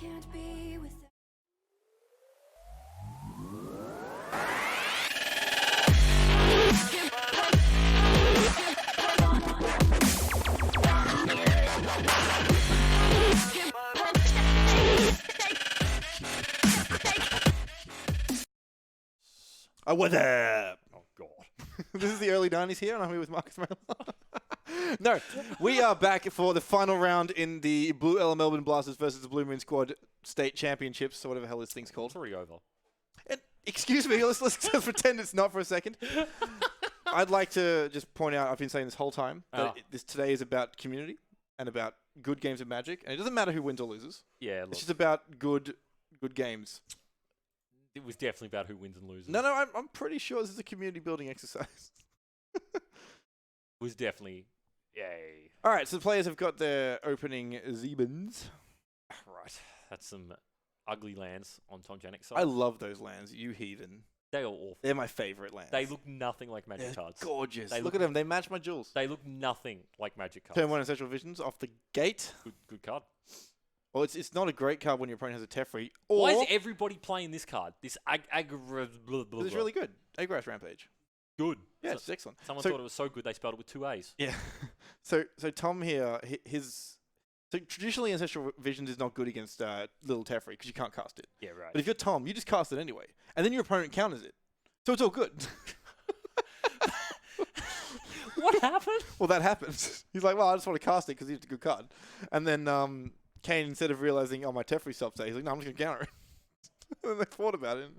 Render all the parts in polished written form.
can't be with Oh, what the? Oh, God. This is the early 90s here, and I'm here with Marcus Miller. No, we are back for the final round in the Blue Ella Melbourne Blasters versus the Blue Moon Squad State Championships, or whatever the hell this thing's called. It's already over. And, excuse me, let's just pretend it's not for a second. I'd like to just point out, I've been saying this whole time, that this today is about community and about good games of Magic, and it doesn't matter who wins or loses. Yeah, look, It's just about good games. it was definitely about who wins and loses. No, I'm pretty sure this is a community building exercise. It was definitely... Yay. All right, so the players have got their opening Zebans. Right. That's some ugly lands on Tom Janik's side. I love those lands, you heathen. They are awful. They're my favorite lands. They look nothing like Magic They're cards. gorgeous. They Look at them, they match my jewels. They look nothing like Magic cards. Turn 1 Ancestral Visions off the gate. Good card. Well, it's not a great card when your opponent has a Teferi. Or Why is everybody playing this card? This it's really good. Agrass Rampage. good. Yeah, So- it's excellent. Someone So- thought it was so good they spelled it with 2 A's. Yeah. so Tom here, so traditionally Ancestral Visions is not good against Little Teferi because you can't cast it. Yeah, right. But if you're Tom, you just cast it anyway, and then your opponent counters it, so it's all good. What happened? Well, that happens. He's like, well, I just want to cast it because it's a good card, and then Kane, instead of realizing, oh, my Teferi stops there, he's like, no, I'm just gonna counter it. And then they thought about it.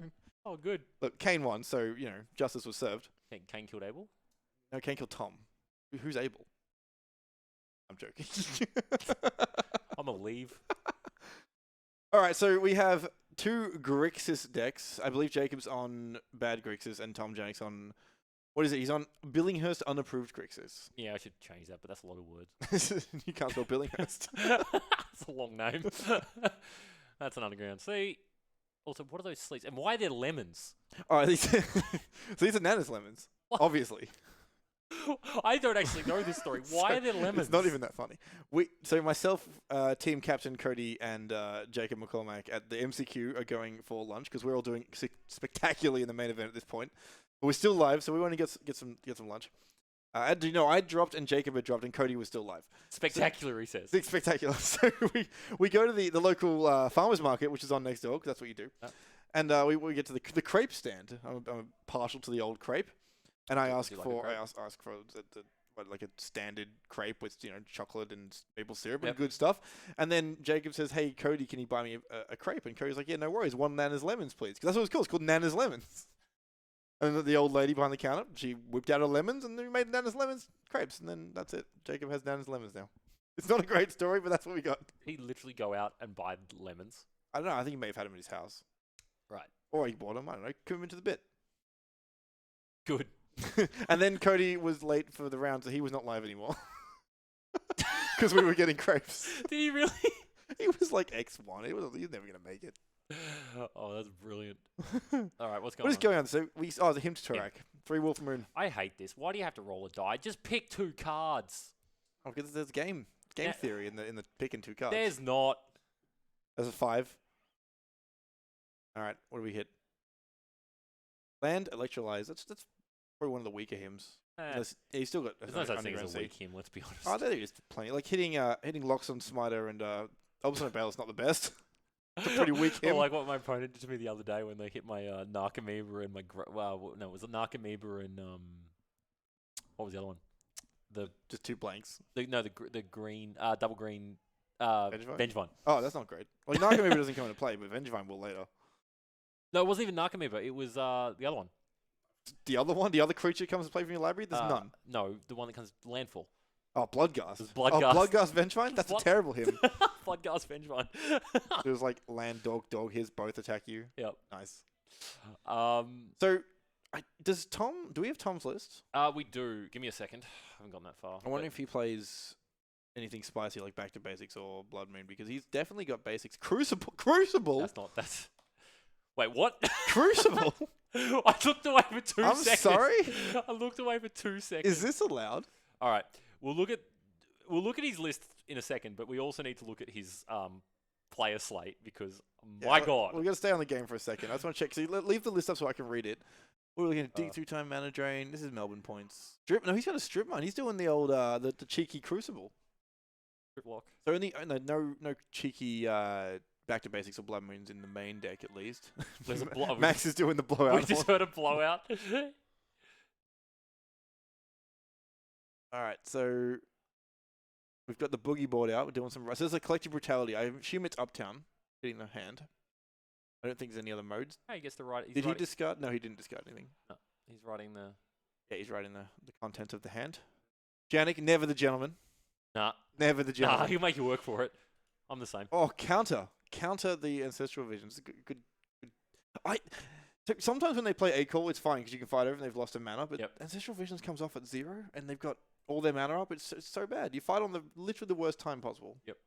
Oh, good. Look, Kane won, so justice was served. Kane killed Abel? No, Kane killed Tom. Who's able? I'm joking. I'm going to leave. All right, so we have 2 Grixis decks. I believe Jacob's on bad Grixis and Tom Janik's on... What is it? He's on Billinghurst unapproved Grixis. Yeah, I should change that, but that's a lot of words. You can't spell Billinghurst. That's a long name. That's an underground. See, also, what are those sleeves? And why are there lemons? All right, so these are Nana's lemons, What? obviously. I don't actually know this story. Why are there lemons? It's not even that funny. So myself, team captain Cody, and Jacob McCormack at the MCQ are going for lunch because we're all doing spectacularly in the main event at this point. But we're still live, so we want to get some lunch. I dropped and Jacob had dropped and Cody was still live. Spectacular, he says. It's spectacular. So we go to the local farmers market, which is on next door, because that's what you do. And we get to the crepe stand. I'm partial to the old crepe. And I ask for like a standard crepe with chocolate and maple syrup and good stuff. And then Jacob says, "Hey Cody, can you buy me a crepe?" And Cody's like, "Yeah, no worries. 1 Nana's Lemons, please." Because that's what it's called. It's called Nana's Lemons. And the old lady behind the counter, she whipped out her lemons and then we made Nana's Lemons crepes. And then that's it. Jacob has Nana's Lemons now. It's not a great story, but that's what we got. He'd literally go out and buy lemons. I don't know. I think he may have had them in his house. Right. Or he bought them. I don't know. Come into the bit. Good. And then Cody was late for the round, so he was not live anymore. Because we were getting crepes. Did he really? He was like X1. He was never going to make it. Oh, that's brilliant. All right, what's going What on? is going on? So the him to Tarak. 3 Wolf Moon. I hate this. Why do you have to roll a die? Just pick 2 cards. Oh, because there's game theory in the picking 2 cards. There's not. There's a 5. All right, what do we hit? Land, Electrolyze. That's probably one of the weaker hymns. He's still got. There's no such thing as a weak hymn, let's be honest. Oh, there is plenty. Like hitting Locks on Smiter and Obstinate Bale is not the best. It's a pretty weak hymn. Or like what my opponent did to me the other day when they hit my Narcomoeba and my no, it was a Narcomoeba and what was the other one? Just 2 blanks. The green double green Vengevine? Vengevine. Oh, that's not great. Well, Narcomoeba doesn't come into play, but Vengevine will later. No, it wasn't even Narcomoeba. It was the other one. The other one? The other creature comes to play from your library? There's none. No, the one that comes landfall. Oh, Bloodghast. It was Bloodghast. Oh, Bloodghast Vengevine? That's a terrible hymn. Bloodghast Vengevine. It was like land, dog, his both attack you. Yep. Nice. So, do we have Tom's list? we do. Give me a second. I haven't gotten that far. I'm wondering if he plays anything spicy like Back to Basics or Blood Moon, because he's definitely got basics. Crucible? That's... Wait, what? Crucible? I looked away for 2 I'm seconds. sorry? I looked away for 2 seconds. Is this allowed? All right. We'll look at his list in a second, but we also need to look at his player slate because Yeah, my god. We're going to stay on the game for a second. I just want to check. So leave the list up so I can read it. We're looking at dig through time, mana drain. This is Melbourne points. Strip. No, he's got a strip mine. He's doing the old the cheeky crucible. Strip lock. So no cheeky back to basics or blood moons in the main deck at least. There's a Max is doing the blowout. We just heard a blowout. All right, so we've got the boogie board out. We're doing some. So there's a collective brutality. I assume it's Uptown getting the hand. I don't think there's any other modes. No, he gets to write. Did he discard? No, he didn't discard anything. No, he's writing the. Yeah, he's writing the content of the hand. Janik, never the gentleman. Nah. Never the gentleman. Nah, he'll make you work for it. I'm the same. Oh, counter the ancestral visions. Good. So sometimes when they play A call, it's fine because you can fight over and they've lost a mana. But ancestral visions comes off at 0 and they've got all their mana up. It's so bad. You fight on literally the worst time possible. Yep.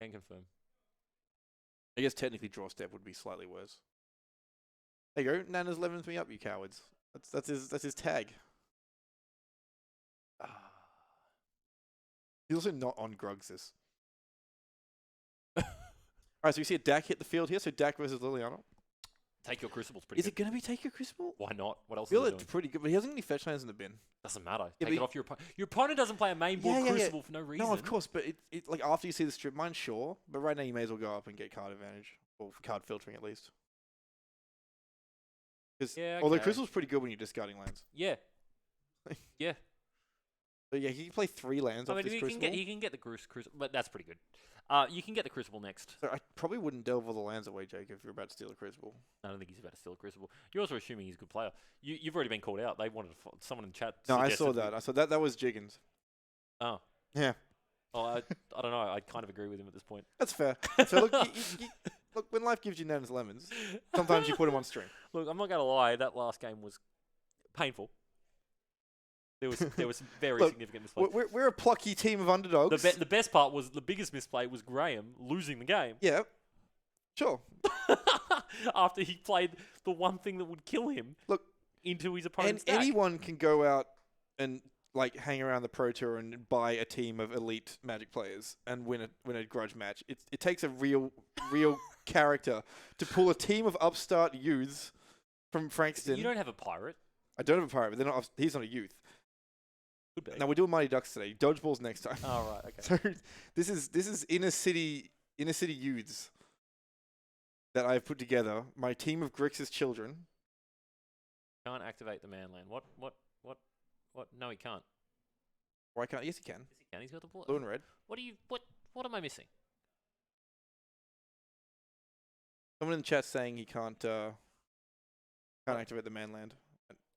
Can confirm. I guess technically draw step would be slightly worse. There you go. Nana's leveling me up, you cowards. That's his tag. He's also not on Grugsis. Alright, so you see a Dak hit the field here. So Dak versus Liliana. Take your Crucible's pretty good. Is it going to be Take Your Crucible? Why not? What else I feel is it it's doing? pretty good, but he hasn't any fetch lands in the bin. Doesn't matter. Yeah, Take it off your opponent. Your opponent doesn't play a main board Crucible for no reason. No, of course, but it like after you see the strip mine, sure. But right now you may as well go up and get card advantage. Or card filtering at least. Although Crucible's pretty good when you're discarding lands. Yeah. Yeah. But yeah, he can play 3 lands off this Crucible. He can get the Crucible, but that's pretty good. You can get the Crucible next. So I probably wouldn't delve all the lands away, Jake, if you're about to steal a Crucible. I don't think he's about to steal a Crucible. You're also assuming he's a good player. You've already been called out. They wanted someone in chat. No, I saw that. I saw that. That was Jiggins. Oh. Yeah. Oh, I don't know. I kind of agree with him at this point. That's fair. So look, look, when life gives you nanas lemons, sometimes you put them on string. Look, I'm not gonna lie. That last game was painful. There was some very significant misplays. We're a plucky team of underdogs. The best part was the biggest misplay was Graham losing the game. Yeah, sure. After he played the one thing that would kill him into his opponent's deck. Anyone can go out and like hang around the Pro Tour and buy a team of elite Magic players and win a Grudge match. It takes a real character to pull a team of upstart youths from Frankston. You don't have a pirate. I don't have a pirate, but he's not a youth. Now we're doing Mighty Ducks today. Dodgeballs next time. Oh right, okay. So this is inner city youths that I've put together. My team of Grix's children. Can't activate the manland. What? No, he can't. Why can't? Yes, he can. Yes, he can. He's got the blue. Blue and red. What am I missing? Someone in the chat saying he can't activate the manland.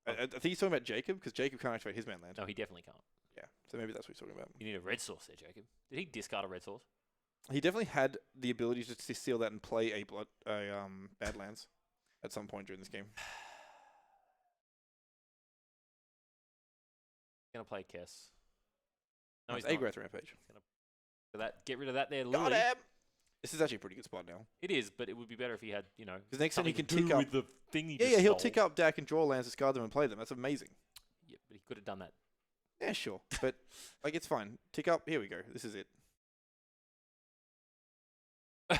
I think he's talking about Jacob, because Jacob can't activate his manland. No, he definitely can't. Yeah, so maybe that's what he's talking about. You need a red source there, Jacob. Did he discard a red source? He definitely had the ability to steal that and play a Badlands at some point during this game. He's gonna play Kess. No, It's he's not. Agrath Rampage. Get rid of that there, Got Lily. him! This is actually a pretty good spot now. It is, but it would be better if he had, because next time he can something to tick do up with the thing he he'll tick up deck and draw lands, discard them, and play them. That's amazing. Yeah, but he could have done that. Yeah, sure, but like it's fine. Tick up. Here we go. This is it.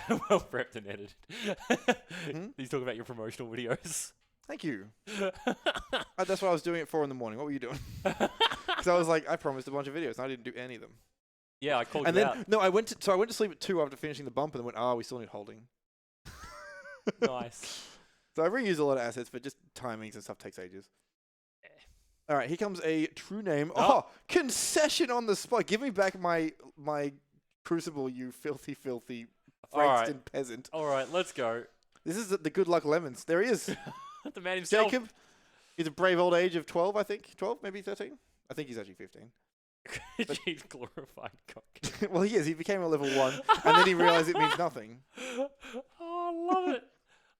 Well prepped and edited. He's talking about your promotional videos. Thank you. That's what I was doing at 4 in the morning. What were you doing? Because I was like, I promised a bunch of videos, and I didn't do any of them. Yeah, I called and you then, out. No, I went to sleep at 2 after finishing the bump, and then went, we still need holding. Nice. So I reused a lot of assets, but just timings and stuff takes ages. All right, here comes a true name. Oh, concession on the spot. Give me back my Crucible, you filthy Frankston peasant. All right, let's go. This is the good luck lemons. There he is. The man himself. Jacob. He's a brave old age of 12, I think. 12, maybe 13. I think he's actually 15. He's glorified cock. Well, he is. He became a level 1, and then he realized it means nothing. Oh, I love it.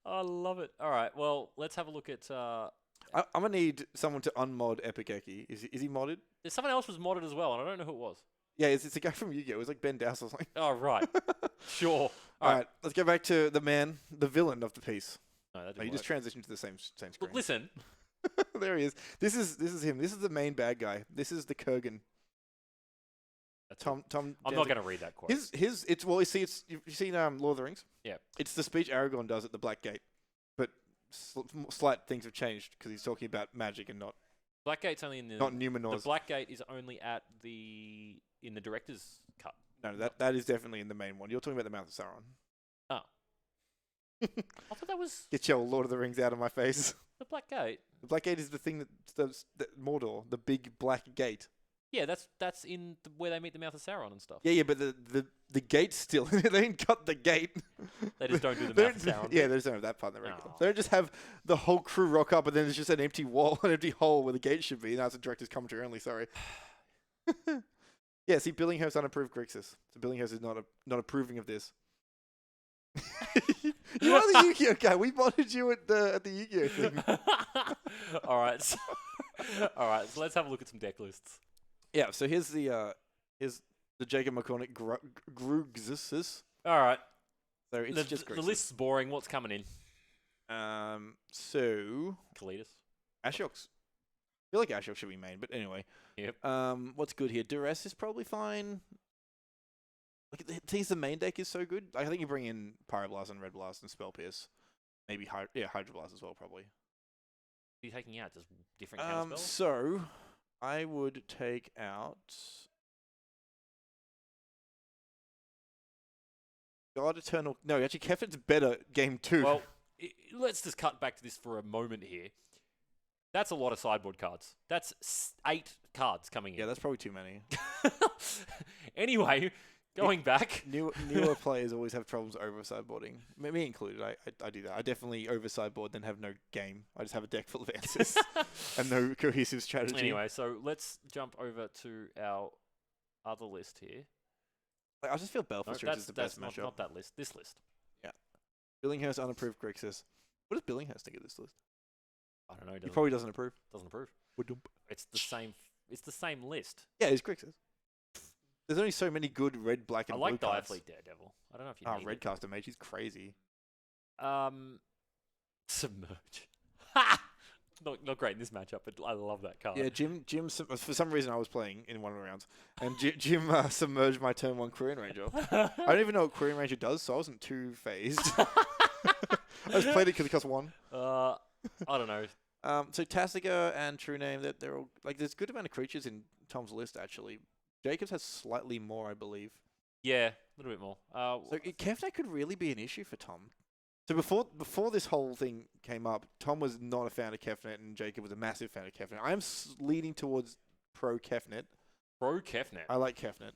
I love it. All right, well, let's have a look at... I'm going to need someone to unmod Epic Eki. Is he modded? Someone else was modded as well, and I don't know who it was. Yeah, it's a guy from Yu-Gi-Oh! It was like Ben Dowse or something. Oh, right. Sure. All right, let's go back to the man, the villain of the piece. No, that He just transitioned to the same screen. Look, listen. There he is. This is him. This is the main bad guy. This is the Kurgan. That's Tom. I'm not going to read that quote. It's well. You see, you've seen Lord of the Rings. Yeah. It's the speech Aragorn does at the Black Gate, but slight things have changed because he's talking about magic and not Blackgate's only in the not Numenor. The Blackgate is only in the director's cut. No, that is definitely in the main one. You're talking about the Mouth of Sauron. Oh. I thought that was Get your Lord of the Rings out of my face. the Blackgate. The Black Gate is the thing that Mordor, the big black gate. Yeah, that's in where they meet the Mouth of Sauron and stuff. Yeah, but the gate's still. They didn't cut the gate. They just don't do the Mouth of Sauron. Yeah, they just don't have that part in the regular. Oh. They don't just have the whole crew rock up and then there's just an empty wall, an empty hole where the gate should be. That's a director's commentary only. Sorry. Yeah, see, Billinghurst unapproved Grixis. So Billinghurst is not approving of this. You are the Yu-Gi-Oh guy. We modded you at the Yu-Gi-Oh thing. All right. So let's have a look at some deck lists. Yeah. So here's the Jacob McCormick Grugsis. All right. So it's just the Grixis. list's boring. What's coming in? So Kalidas. Ashok's. I feel like Ashok should be main, but anyway. Yep. What's good here? Duress is probably fine. Like the main deck is so good. I think you bring in Pyroblast and Red Blast and Spell Pierce. Maybe Hydro Blast as well, probably. What are you taking out? Just different counter spells? So I would take out God Eternal. No, actually, Keflin's better game 2. Well, let's just cut back to this for a moment here. That's a lot of sideboard cards. That's 8 cards coming in. Yeah, that's probably too many. Anyway, going back. Newer players always have problems over sideboarding. Me included. I do that. I definitely over sideboard, then have no game. I just have a deck full of answers and no cohesive strategy. Anyway, so let's jump over to our other list here. Like, I just feel Belfast is the best matchup. Not that list. This list. Yeah. Billinghurst unapproved Grixis. What does Billinghurst think of this list? I don't know. He probably doesn't approve. Doesn't approve. It's the same. It's the same list. Yeah, it's Grixis. There's only so many good red, black, and blue I like cards. Direfleet Daredevil. I don't know if you need Redcaster Mage. He's crazy. Submerge. Ha! Not great in this matchup, but I love that card. Yeah, Jim. For some reason, I was playing in one of the rounds, and Jim submerged my turn 1 Korean Ranger. I don't even know what Korean Ranger does, so I wasn't too phased. I just played it because it cost 1. I don't know. So Tassica and True Name, they're all like there's a good amount of creatures in Tom's list actually. Jacobs has slightly more, I believe. Yeah, a little bit more. So Kefnet could really be an issue for Tom. So before this whole thing came up, Tom was not a fan of Kefnet, and Jacob was a massive fan of Kefnet. I'm leaning towards pro Kefnet. Pro Kefnet. I like Kefnet.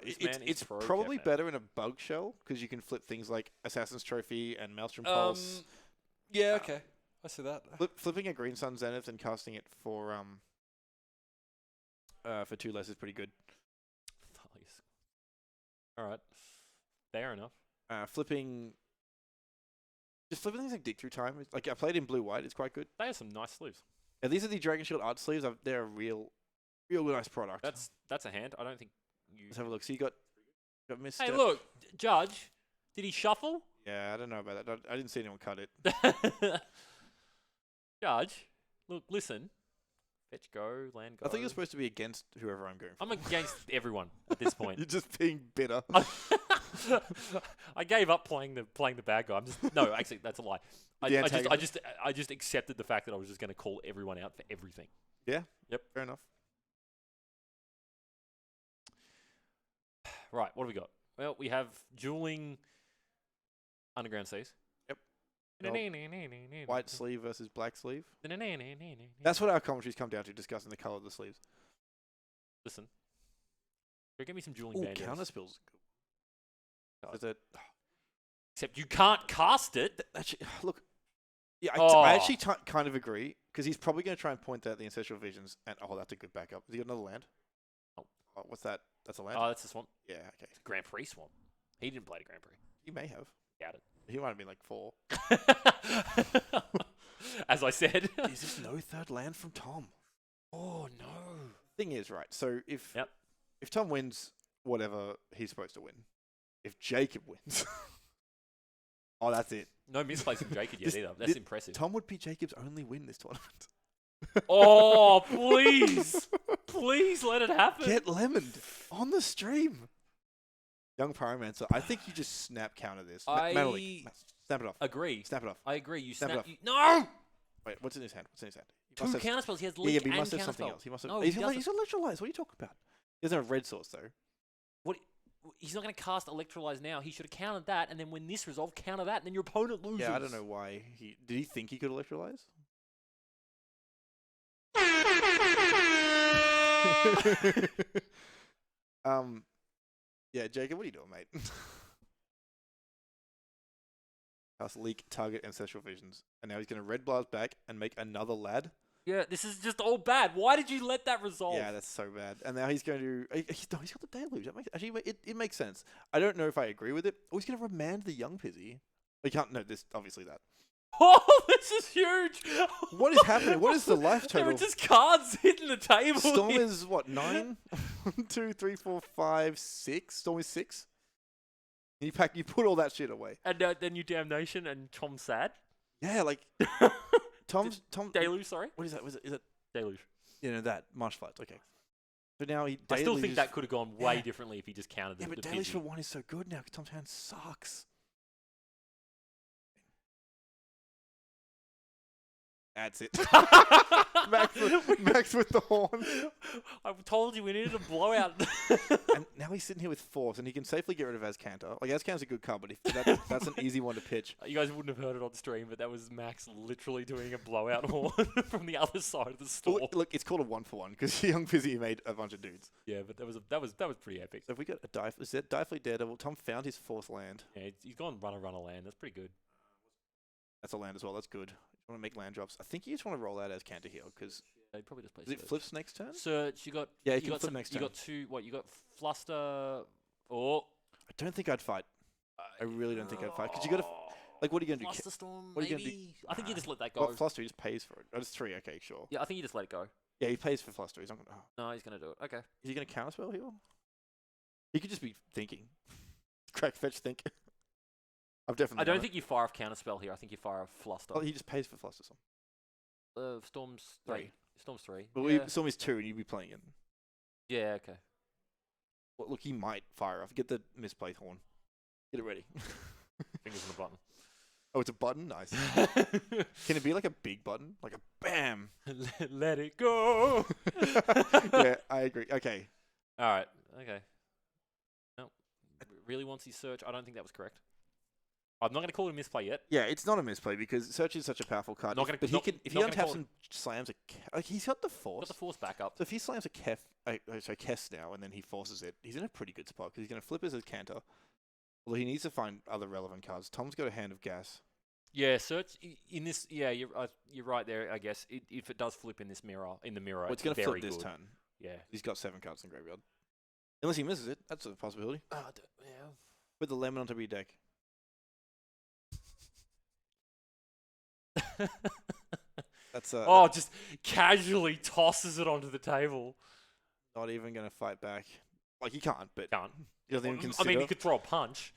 It's probably better in a bug shell because you can flip things like Assassin's Trophy and Maelstrom Pulse. Yeah, okay. I see that. Flipping a Green Sun Zenith and casting it for 2 less is pretty good. All right, fair enough. Flipping things like Dig Through Time. Like I played in blue white. It's quite good. They have some nice sleeves. Yeah, these are the Dragon Shield art sleeves. They're a real nice product. That's a hand. I don't think you. Let's have a look. So you got missed. Hey, look, Judge. Did he shuffle? Yeah, I don't know about that. I didn't see anyone cut it. Judge, look, listen. Fetch, go, land, go. I thought you were supposed to be against whoever I'm going for. I'm against everyone at this point. You're just being bitter. I gave up playing the bad guy. No, actually, that's a lie. I just accepted the fact that I was just going to call everyone out for everything. Yeah. Yep. Fair enough. Right. What have we got? Well, we have dueling Underground Seas. Yep. White sleeve versus black sleeve. That's what our commentaries come down to, discussing the color of the sleeves. Listen. Go get me some dueling bandos. Counter spells. Is it? Except you can't cast it. Actually, look. Yeah, I actually kind of agree because he's probably going to try and point out the Ancestral Visions, and that's a good backup. Has he got another land? Oh, what's that? That's a land. Oh, that's a swamp. Yeah, okay. It's a Grand Prix swamp. He didn't play the Grand Prix. He may have. Doubt it. He might have been like 4. As I said. Is this no third land from Tom? Oh no. Thing is, right. So if Tom wins whatever he's supposed to win, if Jacob wins, that's it. No misplays from Jacob yet either. That's impressive. Tom would be Jacob's only win this tournament. Oh, please. Please let it happen. Get lemoned on the stream. Young Pyromancer, I think you just snap counter this. Manalik, snap it off. Agree. Snap it off. I agree. You Snap it snap. off. No! Wait, what's in his hand? What's in his hand? Two counterspells. He has Yeah, leak but he and must have something counterspell. else. He must have. No, he's he got doesn't. electrolyze. What are you talking about? He doesn't have red source though. What? He's not going to cast Electrolyze now. He should have countered that, and then when this resolve, counter that, and then your opponent loses. Yeah, I don't know why did he think he could electrolyze? Yeah, Jacob, what are you doing, mate? Cast leak, target, ancestral visions, and now he's going to red blast back and make another lad. Yeah, this is just all bad. Why did you let that resolve? Yeah, that's so bad. And now he's going to. He's got the deluge. That makes it makes sense. I don't know if I agree with it. Oh, he's going to remand the young Pizzy. We can't. No, this obviously that. Oh, this is huge. What is happening? What is the life total? There are just cards hitting the table. Storm is what, 9? 1, 2, 3, 4, 5, 6. Storm is 6. You put all that shit away. And then you Damnation and Tom Sad. Yeah, like Tom Deluge, sorry. What is that? Is it Deluge? You know that Marsh Floods. Okay. So now he. I still think that could have gone way differently if he just counted the but Deluge for 1 is so good now because Tom's hand sucks. That's it. Max with the horn. I told you we needed a blowout. And now he's sitting here with force, and he can safely get rid of Azcanta. Like, Azcanta's a good card, but that's an easy one to pitch. You guys wouldn't have heard it on stream, but that was Max literally doing a blowout horn from the other side of the store. Well, look, it's called a 1-for-1 because Young Pizzy made a bunch of dudes. Yeah, but that was pretty epic. So if we got a Dive Daredevil, Tom found his 4th land. Yeah, he's gone runner land. That's pretty good. That's a land as well. That's good. You want to make land drops. I think you just want to roll that as Canter here because he probably just plays. Is it flips next turn? Search. You got. Yeah, you got flip next turn. You got 2. What? You got Fluster. Oh. I don't think I'd fight. I really don't think I'd fight because you got to. Like, what are you gonna do? Fluster Storm. What are you maybe. gonna do? I think you just let that go. Well, Fluster, he just pays for it. Oh, it's 3. Okay, sure. Yeah, I think you just let it go. Yeah, he pays for Fluster. He's not gonna. Oh. No, he's gonna do it. Okay. Is he gonna counterspell here? He could just be thinking. Crack fetch think. I've definitely. I don't think you fire off counterspell here. I think you fire off Fluster. Oh, he just pays for Fluster. Storm's 3. Storm's 3. But Storm is 2, and you'd be playing it. Yeah. Okay. Well, look, he might fire off. Get the misplaced horn. Get it ready. Fingers on the button. Oh, it's a button? Nice. Can it be like a big button? Like a BAM! Let it go! Yeah, I agree. Okay. Alright, okay. No. Really wants his search. I don't think that was correct. I'm not going to call it a misplay yet. Yeah, it's not a misplay because Search is such a powerful card. But if he untaps and slams a... Like, he's got the Force. Got the Force back up. So if he slams a Kess now and then he forces it, he's in a pretty good spot because he's going to flip as his Canter. Although he needs to find other relevant cards. Tom's got a Hand of Gas. Yeah, Search in this. Yeah, you're right there. I guess if it does flip in the mirror, well, it's going to flip this good. turn. Yeah, he's got 7 cards in the graveyard. Unless he misses it, that's a possibility. Yeah. With the lemon on top of your deck. That's just casually tosses it onto the table. Not even going to fight back. Like, he can't, but can't. He doesn't even consider. I mean, he could throw a punch.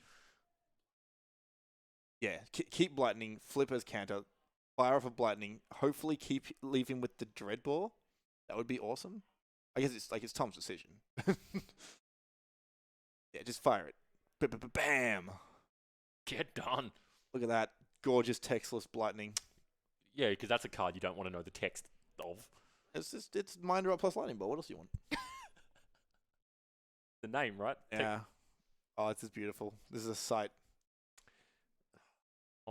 Yeah, keep Blightning, flip as Canter, fire off a Blightning, hopefully leave him with the Dreadbore. That would be awesome. I guess it's Tom's decision. Yeah, just fire it. Bam! Get done. Look at that. Gorgeous textless Blightning. Yeah, because that's a card you don't want to know the text of. It's Minder up plus Lightning Ball. What else do you want? The name, right? Yeah. Oh, this is beautiful. This is a sight.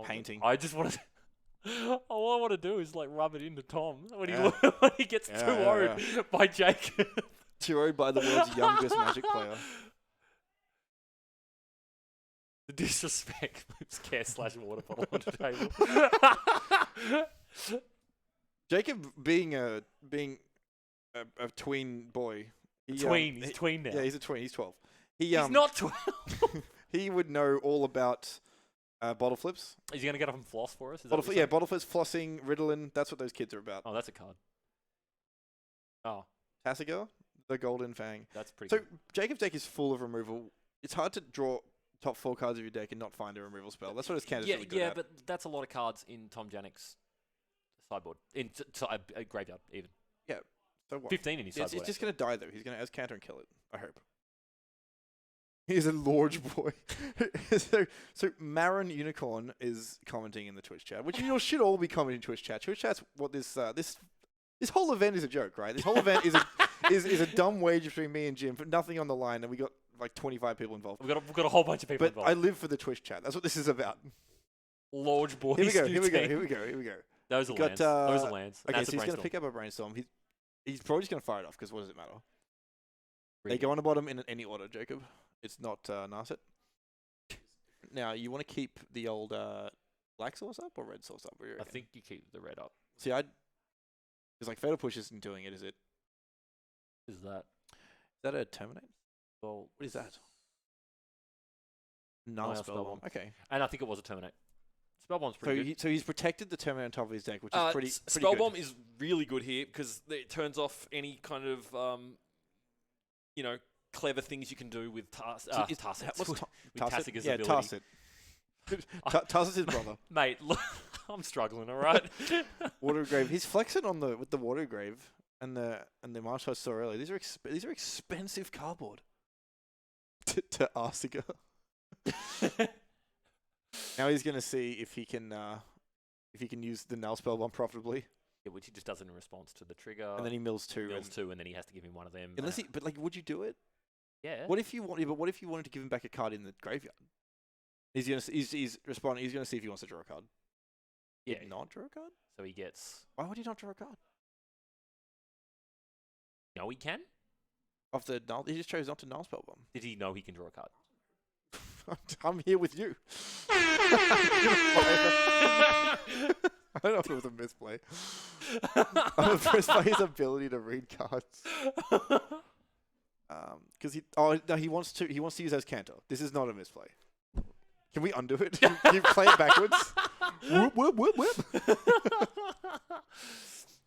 Painting. I just want to... All I want to do is like rub it into Tom when he gets too worried by Jacob. Too worried by the world's youngest Magic player. The disrespect moves care/water bottle onto the table. Jacob being a tween boy. He's tween now. Yeah, he's a tween. He's 12. He's not 12. He would know all about bottle flips. Is he going to get up and floss for us? Bottle flips, flossing, Ritalin. That's what those kids are about. Oh, that's a card. Oh. Tassiger, the Golden Fang. That's pretty So good. Jacob's deck is full of removal. It's hard to draw top 4 cards of your deck and not find a removal spell. That's what his Canter's really good at. But that's a lot of cards in Tom Janik's sideboard. In a graveyard, even. Yeah. So what? 15 in his sideboard. It's just going to die, though. He's going to as counter and kill it. I hope. He's a large boy. so Marin Unicorn is commenting in the Twitch chat, which you should all be commenting in Twitch chat. Twitch chat's what this whole event is a joke, right? This whole event is a dumb wager between me and Jim for nothing on the line, and we got like 25 people involved. We've got a whole bunch of people involved. But I live for the Twitch chat. That's what this is about. Large boys. Here we go. Those are lands. Those are lands. Okay, so he's going to pick up a brainstorm. He's probably just going to fire it off because what does it matter? They go on the bottom in any order, Jacob. It's not Narset. Now, you want to keep the old black source up or red source up? I think you keep the red up. See, because like Fatal Push isn't doing it, is it? Is that a Terminate? Well, what is that? No, Spellbomb. Okay. And I think it was a Terminate. Spellbomb's pretty good. So he's protected the Terminate on top of his deck, which is pretty Spellbomb good. is really good here because it turns off any kind of, clever things you can do with Tarset. What's With Tarset? Tassic's Yeah, ability. Tarset. Tarset's his brother. Mate, look, I'm struggling, all right? Watergrave. He's flexing with the Watergrave and the March I saw earlier. These are expensive cardboard to Arsiga. Now he's gonna see if he can use the Null Spellbomb profitably. Yeah, which he just does in response to the trigger. And then he mills two. And then he has to give him one of them. But would you do it? Yeah. What if you wanted to give him back a card in the graveyard? He's responding. He's gonna see if he wants to draw a card. Yeah. Not draw a card. So he gets. Why would he not draw a card? No, he can. Off the null, he just chose not to Null Spellbomb. Did he know he can draw a card? I'm here with you. I don't know if it was a misplay. I'm impressed by his ability to read cards. Because he wants to use as Cantor. This is not a misplay. Can we undo it? Can you play it backwards? Whoop, whoop, whoop, whoop.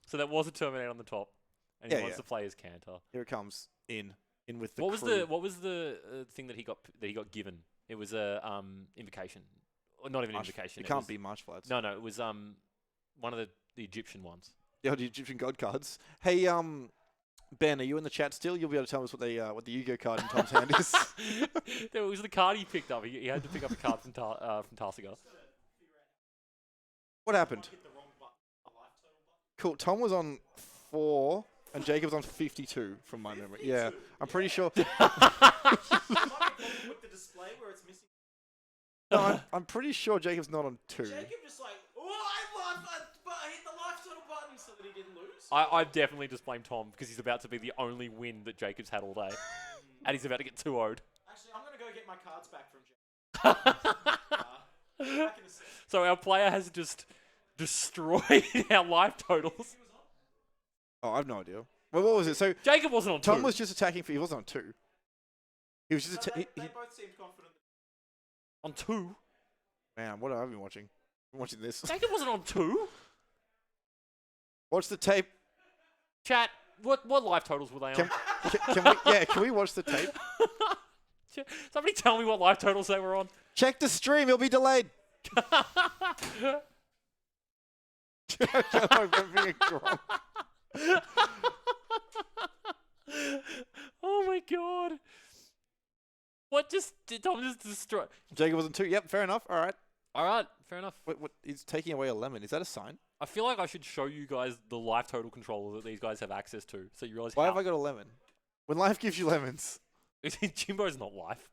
So that was a Terminator on the top, and he wants to play as Cantor. Here it comes in with the. What was the thing that he got given? It was a invocation, or not even an invocation. It can't be March Floods. No, it was one of the Egyptian ones. Yeah, the Egyptian god cards. Hey, Ben, are you in the chat still? You'll be able to tell us what the Yu-Gi-Oh card in Tom's hand is. It was the card he picked up. He had to pick up a card from Tarsiga. What happened? Cool. Tom was on 4, and Jacob was on 52 from my memory. Yeah, I'm pretty sure. With the display where it's missing. No, I'm pretty sure Jacob's not on 2. Jacob just like, I hit the life total button so that he didn't lose. I definitely just blame Tom because he's about to be the only win that Jacob's had all day, and he's about to get 2-0'd. Actually, I'm gonna go get my cards back from Jacob. So our player has just destroyed our life totals. Oh, I have no idea. Well, what was it? So Jacob wasn't on 2. Tom was just attacking he wasn't on 2. He was just they both seemed confident. On 2? Man, what have I been watching? I'm watching this. Jacob wasn't on 2? Watch the tape. Chat, what life totals were they on? Can we watch the tape? Somebody tell me what life totals they were on. Check the stream, it'll be delayed. Oh my god. What did Tom just destroy? Jacob wasn't 2. Yep, fair enough. Alright, fair enough. What? He's taking away a lemon. Is that a sign? I feel like I should show you guys the life total controller that these guys have access to, so you realize Why have I got a lemon? When life gives you lemons. Jimbo's not life.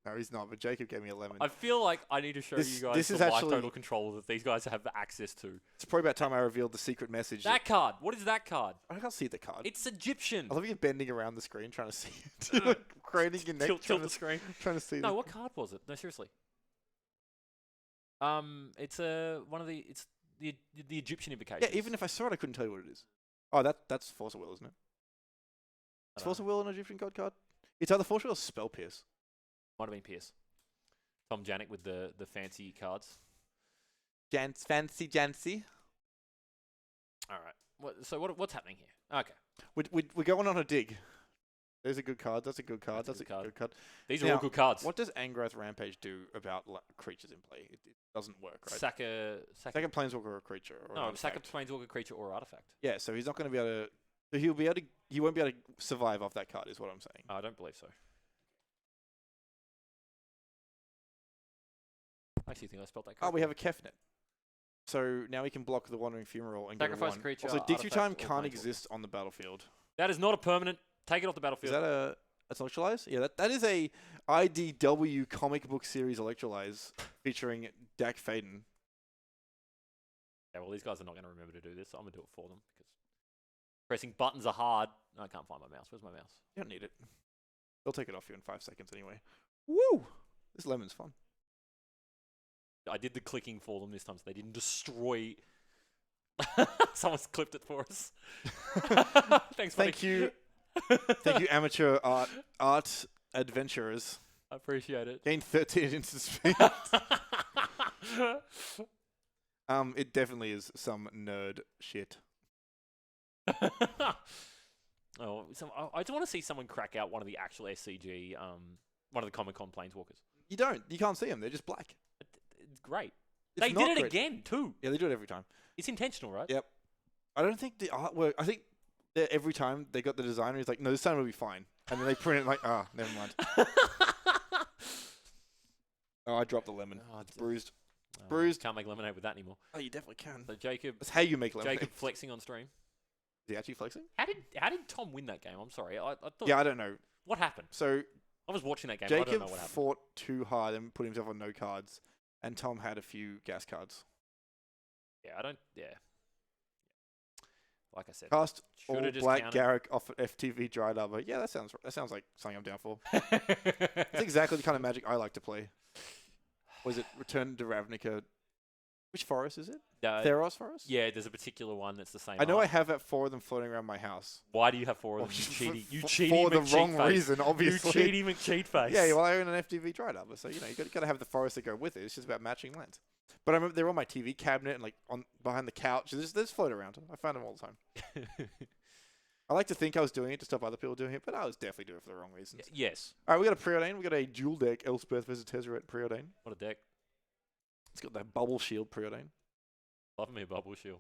No, he's not, but Jacob gave me a lemon. I feel like I need to show you guys the life total controller that these guys have access to. It's probably about time I revealed the secret message. That card. What is that card? I can't see the card. It's Egyptian. I love you bending around the screen trying to see it. Like craning your neck. Tilt the screen. Trying to see No, what card was it? No, seriously. It's one of the Egyptian invocations. Yeah, even if I saw it, I couldn't tell you what it is. Oh, that's Force of Will, isn't it? Is Force of Will an Egyptian god card? It's either Force of Will or Spell Pierce. Might have been Pierce. Tom Janik with the fancy cards. Fancy Jancy. All right. What's happening here? Okay. We're going on a dig. There's a good card. That's a good card. That's a good card. These are all good cards. What does Angrath Rampage do about creatures in play? It doesn't work, right? Sack a Planeswalker or a creature. Or no, sack a Planeswalker creature or artifact. Yeah, so he's not going to be able to. So he won't be able to survive off that card, is what I'm saying. I don't believe so. I actually think I spelled that correctly. Oh, we have a Kefnet. So now we can block the Wandering Fumarole and Sacrifice get a 1. creature. Also, Dig Through Time artifact, or can't Planeswalker. exist on the battlefield. That is not a permanent. Take it off the battlefield. Is that a Electrolyze? Yeah, that is a IDW comic book series Electrolyze featuring Dak Faden. Yeah, well, these guys are not going to remember to do this, so I'm going to do it for them because pressing buttons are hard. I can't find my mouse. Where's my mouse? You don't need it. They'll take it off you in 5 seconds anyway. Woo! This lemon's fun. I did the clicking for them this time, so they didn't destroy. Someone's clipped it for us. Thanks, buddy. Thank you. Thank you, amateur art adventurers. I appreciate it. Gain 13 instant speed. It definitely is some nerd shit. Oh, I just want to see someone crack out one of the actual SCG, one of the Comic-Con Planeswalkers. You don't. You can't see them. They're just black. It's great. It's They not did it great. again, too. Yeah, they do it every time. It's intentional, right? Yep. I don't think the artwork. I think that every time they got the designer, he's like, no, this time it'll be fine. And then they print it like, never mind. Oh, I dropped the lemon. Oh, It's bruised. Oh, Bruised. Can't make lemonade with that anymore. Oh, you definitely can. So Jacob That's how you make lemonade. flexing on stream. Is he actually flexing? How did Tom win that game? I'm sorry. I thought. Yeah, I don't know. What happened? So I was watching that game. I don't Jacob know what happened. fought too hard and put himself on no cards, and Tom had a few gas cards. Yeah, I don't. Yeah. Like I said, Cast shoulda all just black counted. Garrick off FTV Dry Arbor. Yeah, that sounds like something I'm down for. That's exactly the kind of Magic I like to play. Was it Return to Ravnica? Which forest is it? Theros Forest? Yeah, there's a particular one that's the same. I know I art. have 4 of them floating around my house. Why do you have 4 of Well, them? You just cheaty. You for cheaty the McCheat wrong face. reason, obviously. You cheaty McCheat face. Yeah, well, I own an FTV Dry Arbor, so you got to have the forest that go with it. It's just about matching lands. But I remember they're on my TV cabinet and like on behind the couch. They just float around. I find them all the time. I like to think I was doing it to stop other people doing it, but I was definitely doing it for the wrong reasons. Yes. All right, we got a preordain. We got a dual deck Elspeth versus Tezzeret preordain. What a deck. It's got that bubble shield preordain. Love me a bubble shield.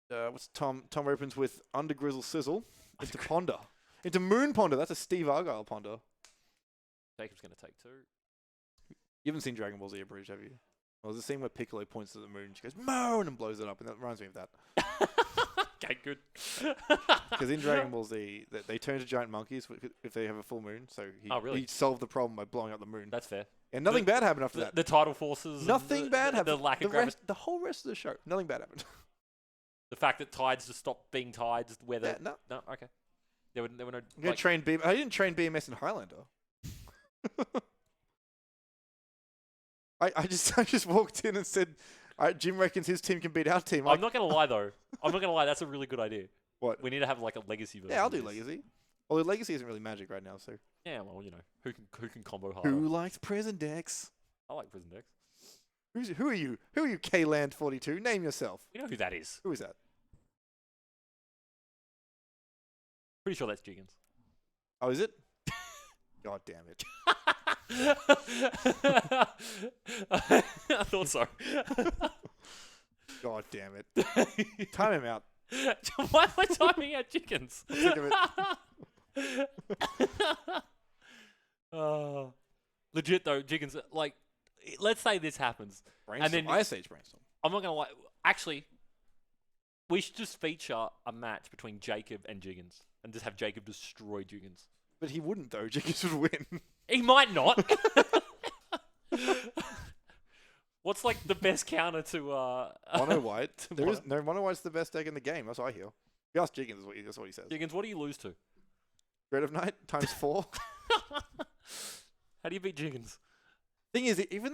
What's Tom? Tom opens with Undergrizzle Sizzle into Ponder. Into Moon Ponder. That's a Steve Argyle Ponder. Jacob's going to take 2. You haven't seen Dragon Ball Z Abridged, have you? Well, there's a scene where Piccolo points to the moon. She goes, moon, and blows it up. And that reminds me of that. Okay, good. Because in Dragon Ball Z, they turn to giant monkeys if they have a full moon. So really? he solved the problem by blowing up the moon. That's fair. And nothing bad happened after that. The tidal forces. Nothing and bad happened. The lack of gravity. The whole rest of the show, nothing bad happened. The fact that tides just stopped being tides. Whether Yeah, no. no, okay. There were no. I'm gonna train I didn't train BMS in Highlander. I just walked in and said, Jim reckons his team can beat our team. I'm not going to lie, though. I'm not going to lie. That's a really good idea. What? We need to have like a legacy version. Yeah, I'll of do this. Legacy. Although Legacy isn't really Magic right now, so. Yeah, well, who can combo harder? Who likes prison decks? I like prison decks. Who are you? Who are you, K-Land 42? Name yourself. You know who that is? Who is that? Pretty sure that's Jiggins. Oh, is it? God damn it. I thought so. God damn it. Time him out. Why am I timing out chickens? Think of it. Legit though, Jiggins. Like, let's say this happens, Brainstorm. and then Ice Age Brainstorm. I'm not gonna lie. Actually, we should just feature a match between Jacob and Jiggins, and just have Jacob destroy Jiggins. But he wouldn't, though. Jiggins would win. He might not. What's like the best counter to Mono White. There is no Mono White's the best deck in the game. That's what I hear. You ask Jiggins, that's what he says. Jiggins? What do you lose to? Dread of Night times 4. How do you beat Jiggins? Thing is, even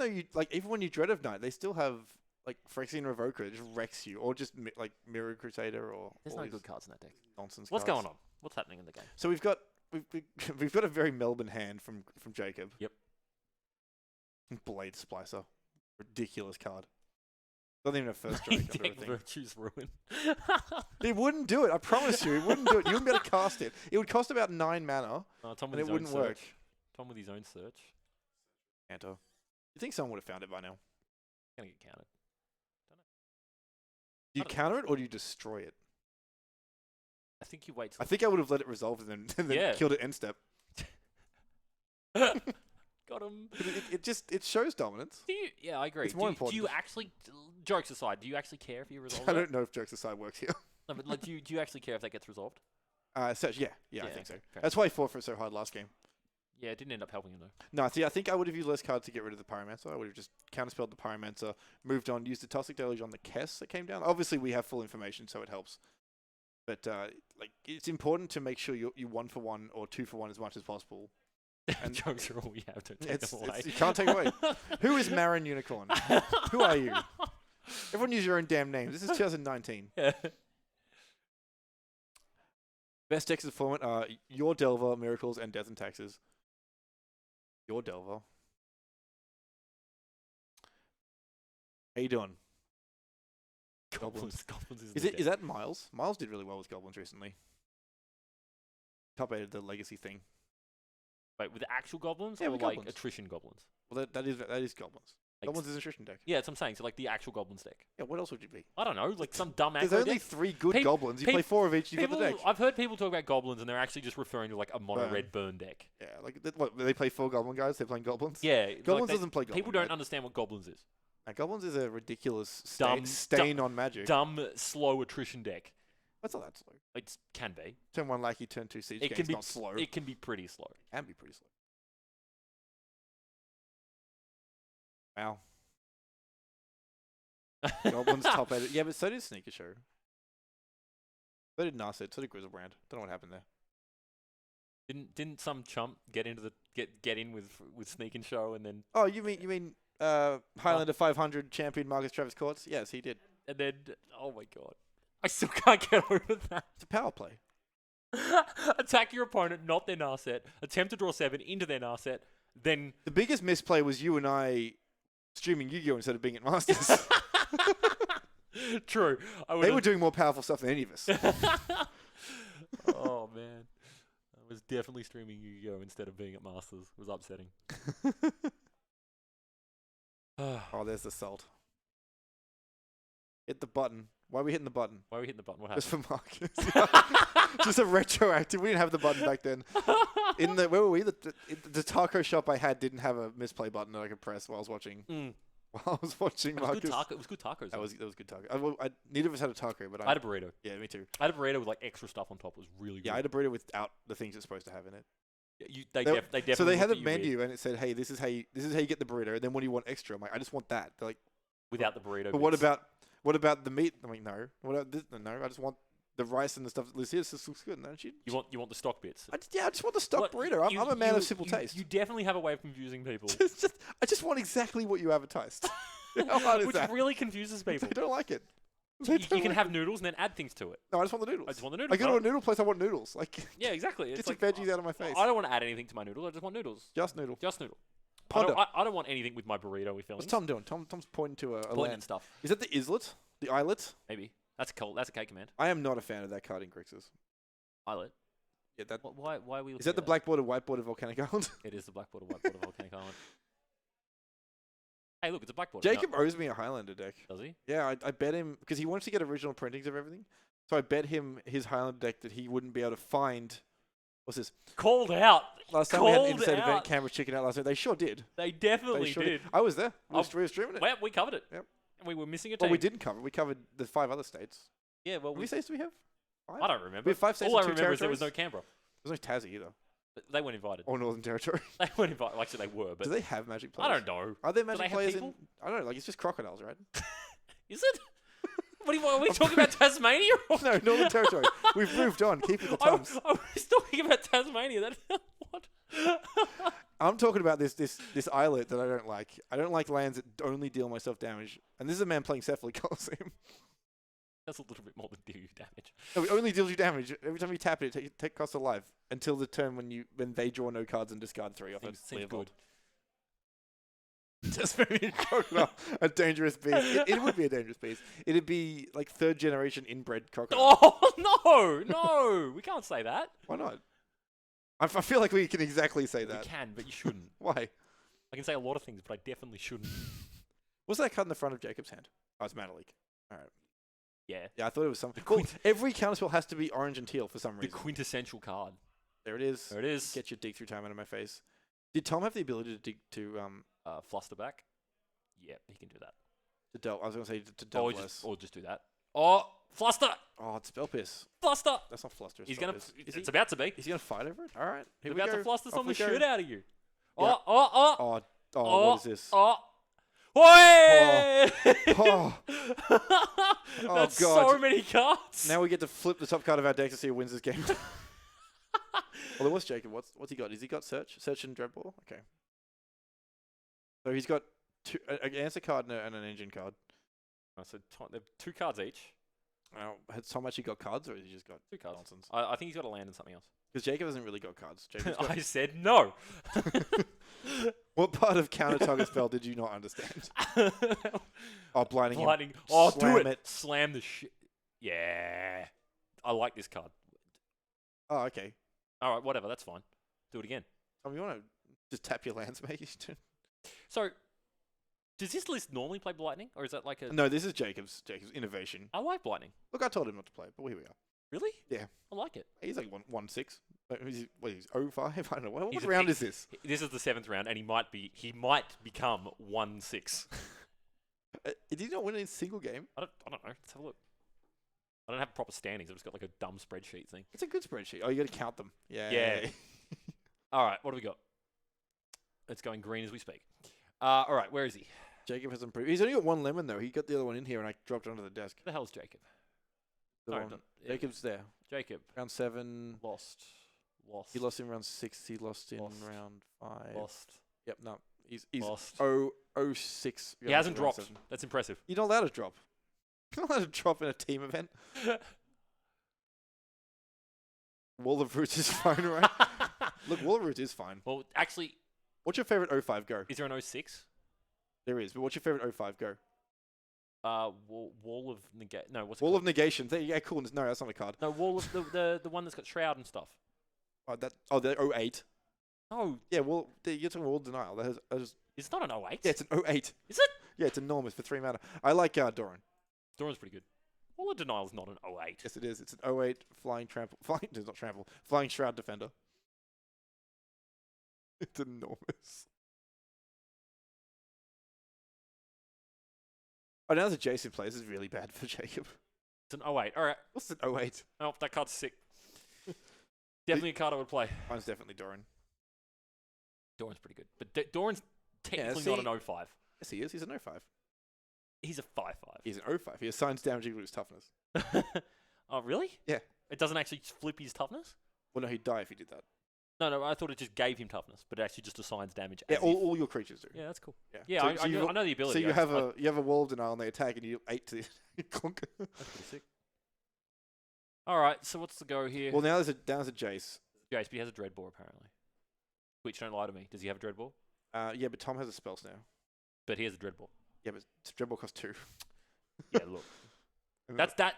when you Dread of Night, they still have like Phyrexian Revoker. It just wrecks you, or just like Mirror Crusader, or There's all no these good cards in that deck. nonsense. What's cards. going on? What's happening in the game? So we've got a very Melbourne hand from Jacob. Yep. Blade Splicer, ridiculous card. Doesn't even have first strike. under Deck everything. Virtue's ruin. It wouldn't do it. I promise you, it wouldn't do it. You wouldn't be able to cast it. It would cost about 9 mana, Tom and with it his wouldn't own work. search. Tom with his own search. Anto. You think someone would have found it by now? Gonna get counted. Do you counter it or do you destroy it? I think you wait till I think I would have let it resolve and then Yeah. killed it end step. got him. It shows dominance. Yeah, I agree. It's more Do important. you actually, jokes aside, do you actually care if you resolve I that? don't know if jokes aside works here. No, but like, do you actually care if that gets resolved? Search, yeah, I Yeah, think so. okay, fair. That's why I fought for it so hard last game. Yeah, it didn't end up helping him though. No, see, I think I would have used less cards to get rid of the Pyromancer. I would have just counterspelled the Pyromancer, moved on, used the Toxic Deluge on the Kess that came down. Obviously, we have full information, so it helps. But like, it's important to make sure you 1-for-1 or 2-for-1 as much as possible. And Jokes are all we have to take them away. You can't take away. Who is Marin Unicorn? Who are you? Everyone use your own damn names. This is 2019. Yeah. Best decks of the format are Your Delver, Miracles, and Death and Taxes. Your Delver. How you doing? Goblins is Is the it? deck. Is that Miles? Miles did really well with goblins recently. Top 8 the legacy thing. Wait, with actual goblins Yeah, or with like goblins. attrition goblins? Well, that is goblins. Like, Goblins is an attrition deck. yeah, that's what I'm saying. So like the actual goblins deck. Yeah, what else would you be? I don't know, like some dumb There's aggro only deck. 3 good Peop- goblins. You peop- play 4 of each. You got the deck. I've heard people talk about goblins and they're actually just referring to like a mono Burn. red burn deck. Yeah, like what? They play 4 goblin guys. They're playing goblins. Yeah, Goblins like doesn't play goblin. people don't understand what goblins is. Goblins is a ridiculous Dumb- stain on Magic. Dumb, slow attrition deck. That's not that slow. It can be. Turn 1 Lackey, turn 2 Siege. It Game's can be not slow. It can be pretty slow. Can be pretty slow. Wow. Goblins top 8. Yeah, but so did Sneaker Show. So did Narset. So did Grizzlebrand. Don't know what happened there. Didn't some chump get into the get in with Sneak and Show and then Oh, you mean Highlander 500 champion Marcus Travis Courts? Yes, he did. oh my god, I still can't get over that. It's a power play. Attack your opponent, not their Narset. Attempt to draw 7 into their Narset. Then The biggest misplay was you and I streaming Yu-Gi-Oh instead of being at Masters. true. They were doing more powerful stuff than any of us. Oh man, I was definitely streaming Yu-Gi-Oh instead of being at Masters. It was upsetting. Oh, there's the salt. Hit the button. Why are we hitting the button? Why are we hitting the button? What Just happened? for Marcus. Just a retroactive. We didn't have the button back then. Where were we? The taco shop I had didn't have a misplay button that I could press while I was watching. While I was watching It was Marcus. good taco. It was good tacos. That was good taco. Neither of us had a taco, but I had a burrito. yeah, me too. I had a burrito with like extra stuff on top. It was really good. Yeah, I had a burrito without the things it's supposed to have in it. They They- definitely. So they had looked the at you weird menu and it said, "Hey, this is how you get the burrito." And then what do you want extra? I'm like, I just want that. They're like, without the burrito. but what bits. about the meat? I'm like, no. What about this? No, I just want the rice and the stuff that lives here. This looks good. No, You want the stock bits. I just want the stock What, burrito. I'm a man of simple taste. You definitely have a way of confusing people, I just want exactly what you advertised. How hard is which that? really confuses people. I don't like it. You can have noodles and then add things to it. No, I just want the noodles. I just want the I noodles. go to a noodle place. I want noodles. Like, Yeah, exactly. get It's your like, veggies out of my face. I don't want to add anything to my noodles. I just want noodles. Just noodle. Just noodle. Ponder. I don't want anything with my burrito with fillings. What's Tom doing? Tom's pointing to a Pointing land. and stuff. Is that the islet? The islet? Maybe that's cold. That's a K command. I am not a fan of that card in Grixis. Islet. Yeah, that Why are we? is looking that at the blackboard or whiteboard of Volcanic Island? It is the blackboard of whiteboard of Volcanic Island. Hey, look, it's a blackboard. Jacob owes me a Highlander deck. Does he? Yeah, I bet him because he wants to get original printings of everything. So I bet him his Highlander deck that he wouldn't be able to find. What's this? Called out. Last time we had an Called Inside out. Event Camera Chicken out last night. They sure did. They They definitely sure did. I was there. We Oh, were streaming it. Well, we covered it. Yep. And we were missing a team. Well, we didn't cover it. We covered the 5 other states. Yeah, well, How many states do we have? 5? I don't remember. We have 5 states All I and 2 remember is there was territories? no Canberra. There's no Tassie either. They weren't invited. Or Northern Territory. They weren't invited. Actually, they were, but Do they have Magic I players? don't know. Are there they Magic have players people? in... I don't know. Like, it's just crocodiles, right? Is it? Are we talking about Tasmania? Or? No, Northern Territory. We've moved on. Keep it the I Tums. was talking about Tasmania. What? I'm talking about this islet that I don't like. I don't like lands that only deal myself damage. And this is a man playing Cephaly Coliseum. That's a little bit more than do you damage. No, it only deals you damage. Every time you tap it, it costs a life. Until the turn when they draw no cards and discard 3 off it. Seems good. Just maybe a crocodile, a dangerous beast. It would be a dangerous beast. It'd be like 3rd generation inbred crocodile. Oh no, we can't say that. Why not? I feel like we can exactly say that. We can, but you shouldn't. Why? I can say a lot of things, but I definitely shouldn't. What's that cut in the front of Jacob's hand? Oh, it's Manalik. All right. Yeah. Yeah, I thought it was something. Cool. Every counterspell has to be orange and teal for some The reason. quintessential card. There it is. There it is. Get your dig through time out of my face. Did Tom have the ability to dig to Flusterback. Yeah, he can do that. to delve? I was gonna say to delve less. Or just do that. Oh, Fluster! Oh, it's Spell Pierce. Fluster! That's not Fluster. It's He's Spell gonna. Pierce. It's about to be. Is he gonna fight over it? All right. He's Here we about go. to Fluster Off some we the go. shit out of you. Yeah. Oh! What is this? Oh! Oi! Oh. That's God. so many cards. Now we get to flip the top card of our deck to see who wins this game. Well, there was Jacob. What's he got? Has he got Search and Dreadball? Okay. So he's got an answer card and an engine card. So they have 2 cards each. Has Tom actually got cards, or has he just got 2 cards. nonsense? I think he's got a land and something else. Because Jacob hasn't really got cards. Jacob's got I said no. What part of counter target spell did you not understand? Oh, blinding him. Lightning. Oh, Slam do it. Slam the shit. Yeah. I like this card. Oh, okay. All right, whatever. That's fine. Do it again. Tom, you want to just tap your lands, mate? So, does this list normally play Lightning, or is that like a? No, this is Jacob's innovation. I like Lightning. Look, I told him not to play, but here we are. Really? Yeah. I like it. He's like 1-6. He's 0-5? I don't know. What He's round is this? This is the 7th round, and he might become 1-6. Did he not win a single game? I don't know. Let's have a look. I don't have proper standings. I've just got like a dumb spreadsheet thing. It's a good spreadsheet. Oh, you got to count them. Yeah. Yeah. All right, what do we got? It's going green as we speak. All right, where is he? Jacob has improved. He's only got 1 lemon, though. He got the other one in here, and I dropped it under the desk. Where the hell's Jacob? The No, one- don't- Jacob's there. Jacob. Round 7. Lost. He lost in round 6. He lost in Lost. round 5. Lost. Yep, no. He's Lost. 0-6. He hasn't dropped. That's impressive. You're not allowed to drop. You're not allowed to drop in a team event. Wall of Roots is fine, right? Look, Wall of Roots is fine. Well, actually, What's your favorite 05 go? is there an 06? There is, but what's your favorite 05 go? Wall of negate. No, what's it Wall called? of Negation. Yeah, cool. No, that's not a card. No, Wall of the one that's got Shroud and stuff. The 08. No, Yeah, you're talking Wall of Denial. it's not an 08. Yeah, it's an 08. Is it? Yeah, it's enormous for 3 mana. I like Doran. Doran's pretty good. Wall of Denial is not an 08. Yes, it is. It's an 08 flying trample. It's not trample. Flying Shroud Defender. It's enormous. Oh, now that Jason plays, this is really bad for Jacob. It's an 08. All right. What's an 08? Oh, that card's sick. Definitely a card I would play. Mine's definitely Doran. Doran's pretty good. But Doran's technically see- not an 05. Yes, he is. He's an 05. He's a 5-5. He's an 05. He assigns damage equal to his toughness. Oh, really? Yeah. It doesn't actually flip his toughness? Well, no, he'd die if he did that. No, I thought it just gave him toughness, but it actually just assigns damage. Yeah, as if- all your creatures do. Yeah, that's cool. Yeah, Yeah, So- I so know the ability. So you have a Wall of Denial and they attack and you 8 to the clunk. That's pretty sick. All right, so what's the go here? Well, now there's a Jace. Jace, but he has a Dreadball apparently. Which, don't lie to me. Does he have a Dreadball? Yeah, but Tom has a spell now. But he has a Dreadball. Yeah, but Dreadball costs 2. Yeah, look.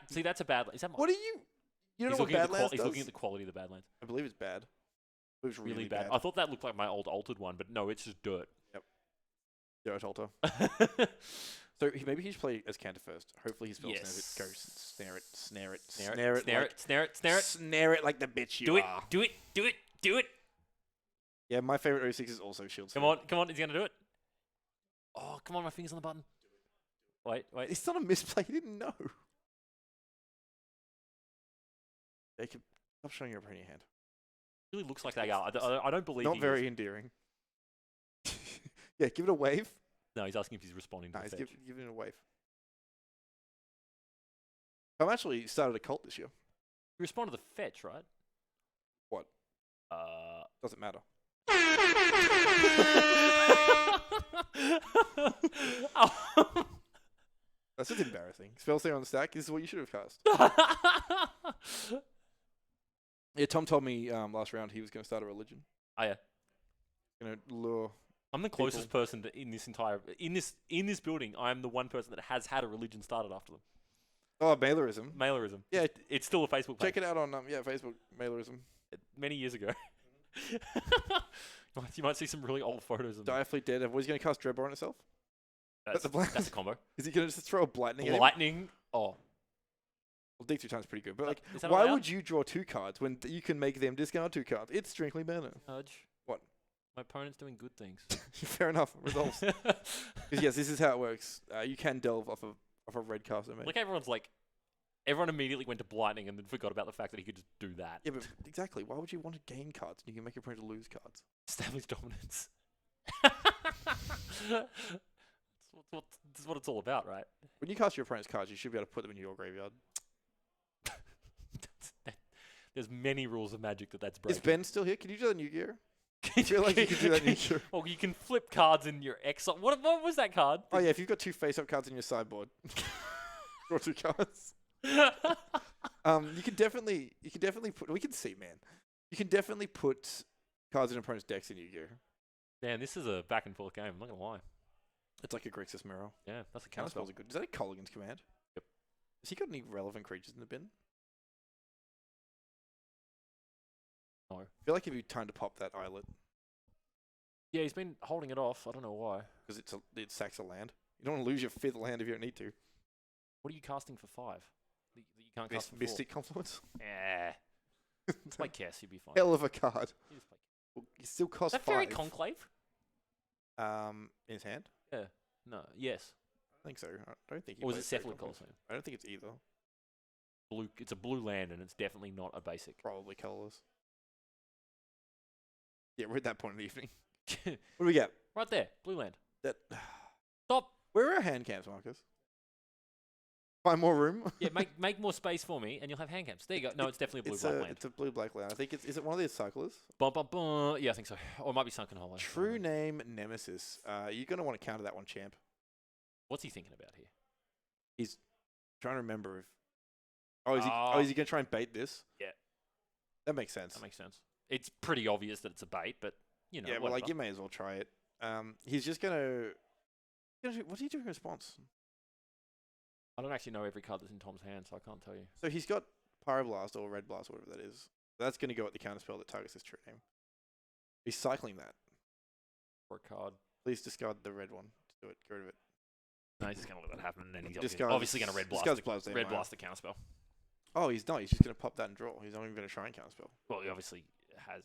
See, that's a bad. Is that? What are you? You don't He's know what looking at the Badlands He's does? looking at the quality of the Badlands. I believe it's bad. It was really bad. bad. I thought that looked like my old altered one, but no, it's just dirt. Dirt Altar. So maybe he should play as Cantor first. Hopefully his spell Yes. goes snare it, snare it, snare it like the bitch you Do it, are. do it. Yeah, my favorite 06 is also Shield. Come on, is he gonna do it? Oh, come on, my finger's on the button. Wait. It's not a misplay. He didn't know. Jacob, stop showing your brainy hand. It really looks like they are. I don't believe. Not he very is. endearing. Yeah, give it a wave. No, he's asking if he's responding to Nice, the give fetch. it a wave. I've actually started a cult this year. You respond to the fetch, right? What? Doesn't matter. Oh. That's just embarrassing. Spell on the stack. This is what you should have cast. Yeah, Tom told me last round he was going to start a religion. Oh yeah. Going to lure. I'm the closest person in this building. I'm the one person that has had a religion started after them. Oh, Mailerism. Mailerism. Yeah, it's still a Facebook page. check it out on Facebook. Mailerism. Many years ago. You might see some really old photos of me. Diafleet dead. Was he going to cast Dreadbore on itself? That's a combo. Is he going to just throw a Lightning at him? Lightning. Oh. Well, D2 times pretty good. But like, Is that why allowed? would you draw 2 cards when you can make them discard 2 cards? It's strictly banner. Grudge. What? My opponent's doing good things. Fair enough. Results. Because yes, this is how it works. You can delve off a red caster, mate. Like everyone immediately went to Lightning and then forgot about the fact that he could just do that. Yeah, but exactly. Why would you want to gain cards when you can make your opponent lose cards? Establish dominance. That's what it's all about, right? When you cast your opponent's cards, you should be able to put them in your graveyard. There's many rules of Magic that's breaking. Is Ben still here? Can you do that new gear? I feel like you can do that new gear. Well, you can flip cards in your exile. What was that card? Oh yeah, if you've got 2 face-up cards in your sideboard, draw 2 cards. You can definitely put. We can see, man. You can definitely put cards in opponent's decks in your gear. Man, this is a back and forth game. I'm not gonna lie. It's like a Grixis mirror. Yeah, that's a Counterspells counterspell. are good. Is that a Colligan's command? Yep. Has he got any relevant creatures in the bin? No. I feel like if you time to pop that Islet, Yeah, he's been holding it off. I don't know why. because it sacks a land. You don't want to lose your 5th land if you don't need to. What are you casting for 5? That you can't cast for 4? Mystic Confluence. Yeah. Play Kess, you'd be fine. Hell of a card. You just play Kess. Well, it still costs Is that 5. Fairy Conclave? In his hand? Yeah. No. Yes. I think so. I don't think. He Or was plays it Fairy Cephalid Confluence. Coliseum? I don't think it's either. Blue. It's a blue land, and it's definitely not a basic. Probably colorless. Yeah, we're at that point in the evening. What do we get? Right there, blue land. That. Stop. Where are our hand camps, Marcus? Find more room. Yeah, make more space for me, and you'll have hand camps. There you go. No, it's definitely a blue-black land. It's a blue-black land. I think it's. Is it one of these cyclers? Bum, bum, bum. Yeah, I think so. Or it might be Sunken Hollow. True name Nemesis. You're gonna want to counter that one, champ. What's he thinking about here? He's trying to remember if. Is he gonna try and bait this? Yeah. That makes sense. That makes sense. It's pretty obvious that it's a bait, but you know. Yeah, well, like you may as well try it. He's just gonna. What's he doing in response? I don't actually know every card that's in Tom's hand, so I can't tell you. So he's got Pyroblast or Red Blast, or whatever that is. That's gonna go at the counterspell that targets his true name. He's cycling that. For a card. Please discard the red one to do it. Get rid of it. No, he's just gonna let that happen, and then he's Discard- obviously gonna red blast. Red blast the counterspell. Oh, he's not. He's just gonna pop that and draw. He's not even gonna try and counterspell. Well, he obviously has.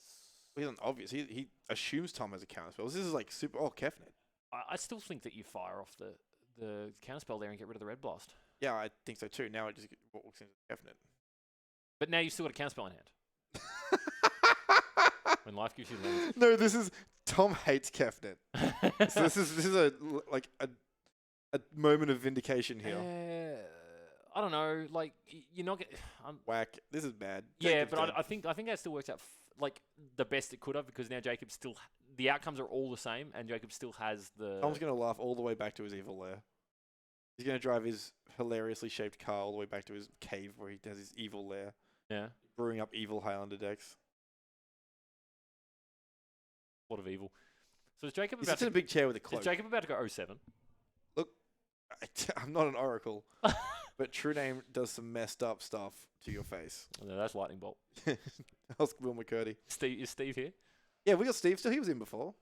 Well, he's not obvious. He assumes Tom has a counterspell. This is like super. Oh, Kefnet. I still think that you fire off the counterspell there and get rid of the red blast. Yeah, I think so too. Now it just walks into Kefnet. But now you've still got a counterspell in hand. When life gives you lemons. No, this is Tom hates Kefnet. So this is a moment of vindication here. I don't know. Like you're not getting. Whack. This is bad. Yeah, Jacob's but dead. I think that still works out like the best it could have, because now Jacob still the outcomes are all the same, and Jacob still has the. Tom's gonna laugh all the way back to his evil lair. He's gonna drive his hilariously shaped car all the way back to his cave where he has his evil lair, Yeah. brewing up evil Highlander decks. What of evil. So is Jacob He's about sits in a big chair with a is cloak. Jacob about to go 07? I'm not an oracle, but True Name does some messed up stuff to your face. No, that's lightning bolt. Ask Will McCurdy. Is Steve here? Yeah, we got Steve still. He was in before.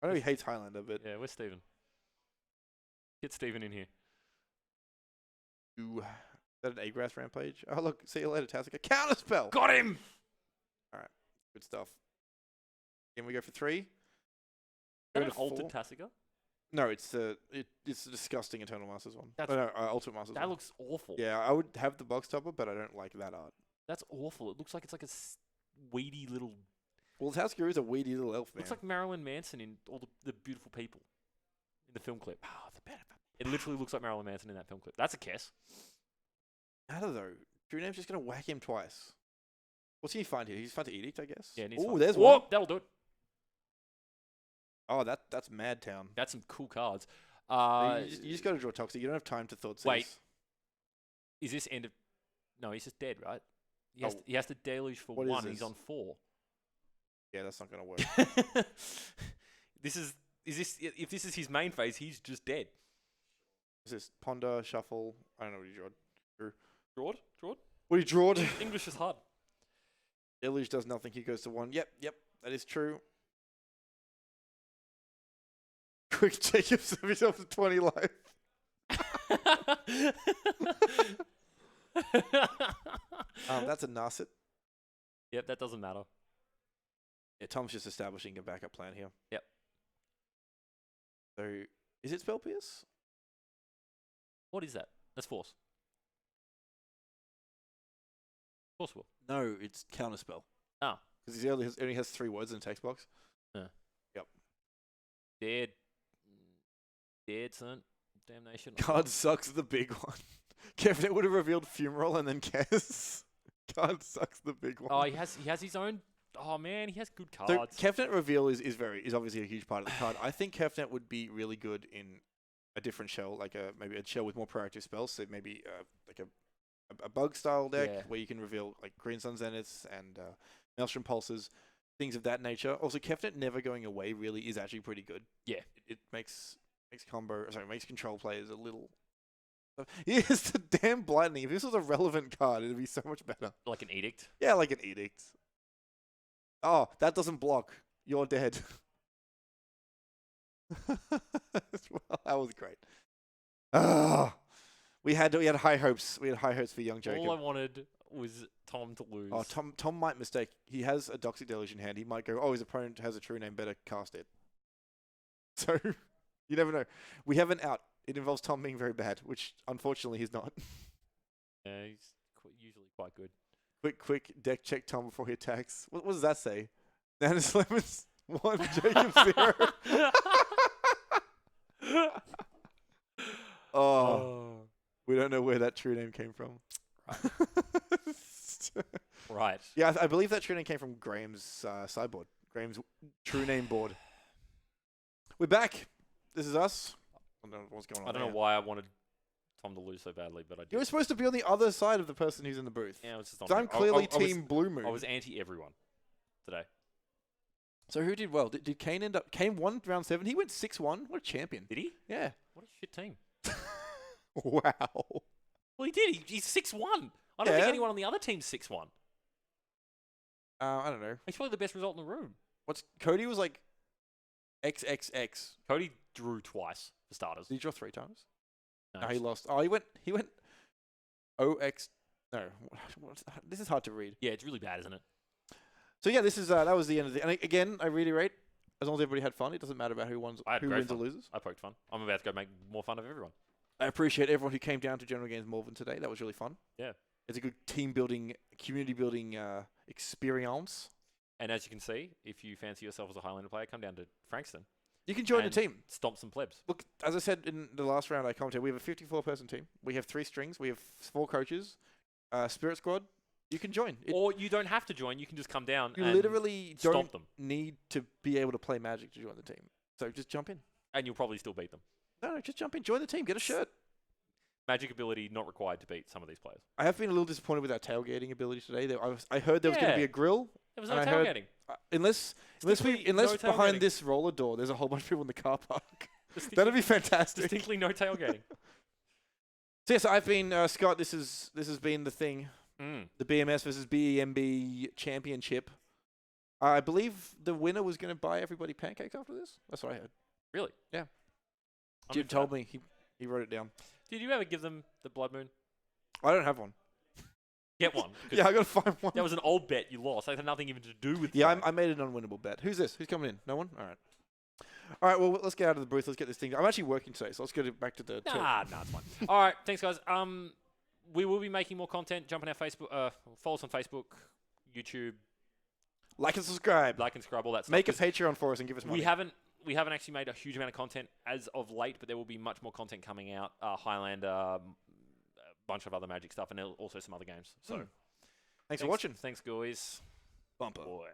I know he hates Highlander, but Yeah, where's Steven? Get Steven in here. ooh, is that an Agrass rampage? Oh look, see you later, Tassica. Counterspell. Got him! Good stuff. Can we go for 3? Is Go that an to altered 4? Tassica? No, it's the disgusting Eternal Masters one. That's- No, Ultimate Masters. That one. looks awful. Yeah, I would have the box topper, but I don't like that art. That's awful. It looks like it's like a weedy little. Well, Tasker is a weedy little elf man. Looks like Marilyn Manson in all the beautiful people in the film clip. oh, the better. It literally looks like Marilyn Manson in that film clip. That's a Kess. I don't know. True Name's just gonna whack him twice. What's he find here? He's found to Edict, I guess. Yeah, it needs Oh, fun. there's Whoa, one. that'll do it. Oh, that's Mad Town. That's some cool cards. You just got to draw Toxic. You don't have time to thought seize. Wait. Is this end of? No, he's just dead, right? He has to deluge for What is 1. He's this? on 4. Yeah, that's not gonna work. This is if this is his main phase, he's just dead. Is this ponder, shuffle? I don't know what you drawed. Drawed? What you drawed? English is hard. Deluge does nothing. He goes to 1. Yep, that is true. Quick, take yourself to 20 life. That's a Narset. Yep, that doesn't matter. Yeah, Tom's just establishing a backup plan here. Yep. So, is it Spell Pierce? What is that? That's Force. Force Will. No, it's Counterspell. Oh. Because he only has 3 words in the text box. Yeah. Yep. Dead, son. Damnation. God sucks the big one. Kevnet would have revealed Fumarole and then Kez. God sucks the big one. Oh, he has his own. Oh man, he has good cards. So Kevnet reveal is obviously a huge part of the card. I think Kevnet would be really good in a different shell, like maybe a shell with more proactive spells. So maybe like a bug style deck where you can reveal like Green Sun Zeniths and Maelstrom Pulses, things of that nature. Also, Kevnet never going away really is actually pretty good. Yeah, it makes control players a little. Here's the damn Blightning. If this was a relevant card, it'd be so much better. Like an Edict? Yeah, like an Edict. Oh, that doesn't block. You're dead. Well, that was great. We had high hopes. We had high hopes for young Jacob. All I wanted was Tom to lose. Oh, Tom might mistake. He has a Doxic Deluge in hand. He might go, oh, his opponent has a true name, better cast it. So, you never know. We have an out. It involves Tom being very bad, which unfortunately he's not. Yeah, he's usually quite good. Quick, deck check Tom before he attacks. What does that say? Nanas Lemons 1, Jacob 0. Oh, we don't know where that true name came from. Right. Yeah, I believe that true name came from Graham's sideboard. Graham's true name board. We're back. This is us. I don't know what's going on. I don't know why I wanted Tom to lose so badly, but I did. You were supposed to be on the other side of the person who's in the booth. Yeah, I was just on. So I'm clearly Team Blue Moon. I was anti everyone today. So who did well? Did Kane end up? Kane won round 7. He went 6-1. What a champion! Did he? Yeah. What a shit team. Wow. Well, he did. He's 6-1. I don't think anyone on the other team's 6-1. I don't know. He's probably the best result in the room. Cody was like XXX. Cody drew twice for starters. Did he draw 3 times? No, He lost. Oh, he went OX. No, this is hard to read. Yeah, it's really bad, isn't it? So yeah, this is that was the end of the. And again, I reiterate, as long as everybody had fun, it doesn't matter about who wins or loses. I poked fun. I'm about to go make more fun of everyone. I appreciate everyone who came down to General Games Malvern today. That was really fun. Yeah, it's a good team building, community building experience. And as you can see, if you fancy yourself as a Highlander player, come down to Frankston. You can join the team. Stomp some plebs. Look, as I said in the last round I commented, we have a 54-person team. We have 3 strings. We have 4 coaches. Spirit Squad. You can join. Or you don't have to join. You can just come down you and literally stomp them. Need to be able to play Magic to join the team. So just jump in. And you'll probably still beat them. No, just jump in. Join the team. Get a shirt. Magic ability not required to beat some of these players. I have been a little disappointed with our tailgating ability today. I heard there was going to be a grill. There was no tailgating. Unless behind this roller door, there's a whole bunch of people in the car park. That'd be fantastic. Distinctly no tailgating. So yes, I've been Scott. This has been the thing. The BMS versus BEMB championship. I believe the winner was going to buy everybody pancakes after this. That's what I heard. Really? Yeah. Jim told me. He wrote it down. Did you ever give them the Blood Moon? I don't have one. Get one. Yeah, I got to find one. That was an old bet you lost. That had nothing even to do with Yeah, I made an unwinnable bet. Who's this? Who's coming in? No one? All right, well, let's get out of the booth. Let's get this thing. I'm actually working today, so let's go back to the... Nah, it's fine. All right, thanks, guys. We will be making more content. Jump on our Facebook. Follow us on Facebook, YouTube. Like and subscribe. All that stuff. Make a Patreon for us and give us money. We haven't actually made a huge amount of content as of late, but there will be much more content coming out. Highlander, a bunch of other Magic stuff, and also some other games. So, thanks for watching. Thanks, guys. Bumper. Boy.